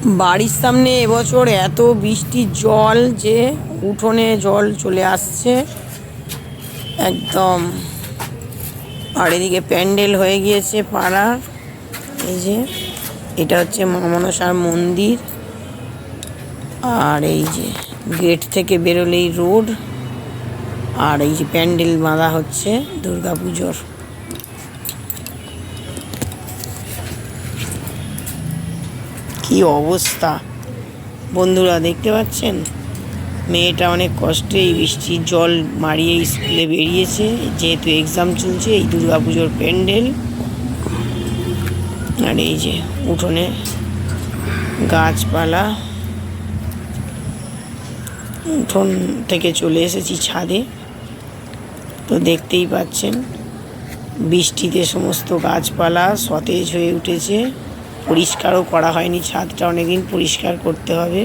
বাড়ির সামনে এবছর এত বৃষ্টির জল যে উঠোনে জল চলে আসছে একদম। আর এদিকে প্যান্ডেল হয়ে গিয়েছে পাড়ার। এই যে এটা হচ্ছে মা মনসার মন্দির, আর এই যে গেট থেকে বেরোলেই রোড, আর এই যে প্যান্ডেল বাঁধা হচ্ছে দুর্গা পুজোর। কি অবস্থা বন্ধুরা, দেখতে পাচ্ছেন? মেয়েটা অনেক কষ্টে এই বৃষ্টির জল মারিয়ে স্কুলে বেরিয়েছে, যেহেতু এক্সাম চলছে। এই দুর্গা পুজোর প্যান্ডেল, আর এই যে উঠোনে গাছপালা। উঠোন থেকে চলে এসেছি ছাদে, তো দেখতেই পাচ্ছেন বৃষ্টিতে সমস্ত গাছপালা সতেজ হয়ে উঠেছে। পরিষ্কারও করা হয়নি ছাদটা, অনেকদিন পরিষ্কার করতে হবে।